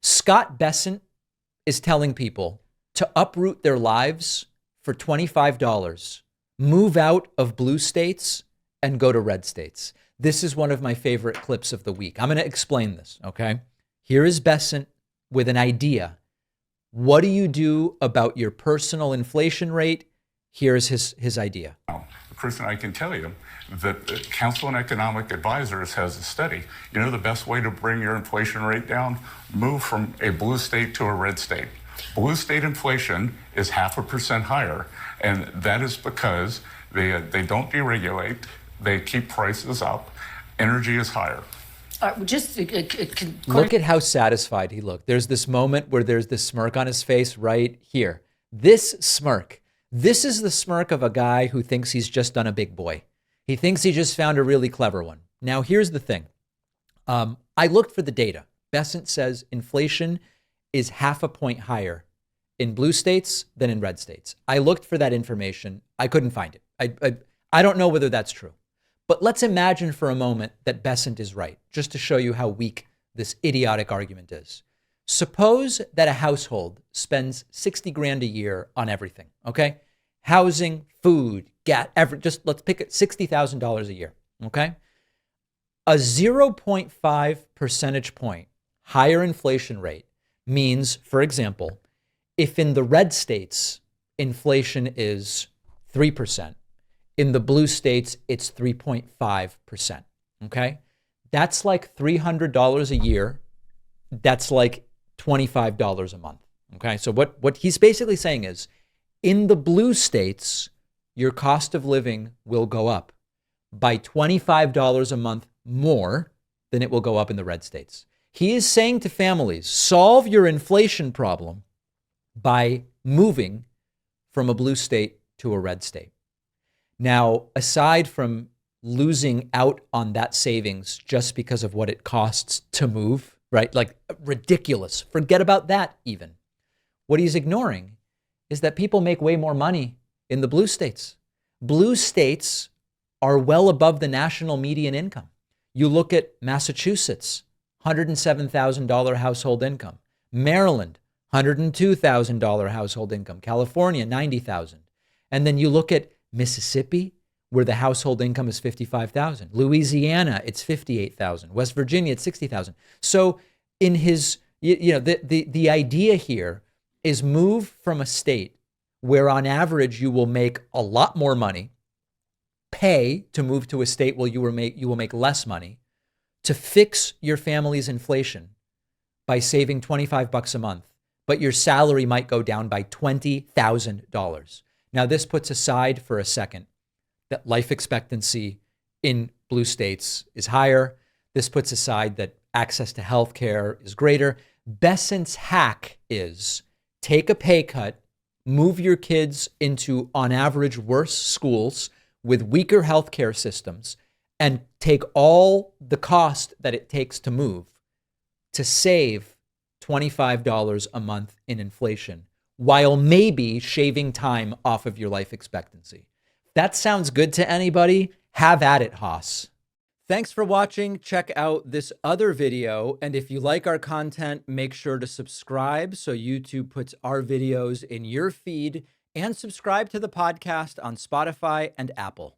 Scott Bessent is telling people to uproot their lives for $25, move out of blue states and go to red states. This is one of my favorite clips of the week. I'm going to explain this, okay? Here is Bessent with an idea. What do you do about your personal inflation rate? Here's his idea. Kristen, I can tell you that the Council on Economic Advisors has a study. You know the best way to bring your inflation rate down? Move from a blue state to a red state. Blue state inflation is 0.5% higher, and that is because they don't deregulate, they keep prices up, energy is higher. Look at how satisfied he looked. There's this moment where there's this smirk on his face right here. This smirk. This is the smirk of a guy who thinks he's just done a big boy. He thinks he just found a really clever one. Now, here's the thing. I looked for the data. Bessent says inflation is 0.5 point higher in blue states than in red states. I looked for that information. I couldn't find it. I don't know whether that's true. But let's imagine for a moment that Bessent is right, just to show you how weak this idiotic argument is. Suppose that a household spends 60 grand a year on everything, okay? Housing, food, gas, just let's pick it $60,000 a year, okay? A 0.5 percentage point higher inflation rate means, for example, if in the red states, inflation is 3%, in the blue states, it's 3.5%, okay? That's like $300 a year. That's like $25 a month, okay? So what he's basically saying is, in the blue states, your cost of living will go up by $25 a month more than it will go up in the red states. He is saying to families, solve your inflation problem by moving from a blue state to a red state. Now, aside from losing out on that savings just because of what it costs to move, right? Like ridiculous. Forget about that even. What he's ignoring is that people make way more money in the blue states. Blue states are well above the national median income. You look at Massachusetts, $107,000 household income. Maryland, $102,000 household income. California, $90,000. And then you look at Mississippi, where the household income is $55,000. Louisiana, it's $58,000. West Virginia, it's $60,000. So in his, the idea here is move from a state where on average you will make a lot more money, pay to move to a state where you will make less money, to fix your family's inflation by saving $25 a month, but your salary might go down by $20,000. Now, this puts aside for a second that life expectancy in blue states is higher. This puts aside that access to healthcare is greater. Bessent's hack is take a pay cut, move your kids into, on average, worse schools with weaker healthcare systems, and take all the cost that it takes to move to save $25 a month in inflation, while maybe shaving time off of your life expectancy. That sounds good to anybody? Have at it, Haas. Thanks for watching. Check out this other video. And if you like our content, make sure to subscribe so YouTube puts our videos in your feed, and subscribe to the podcast on Spotify and Apple.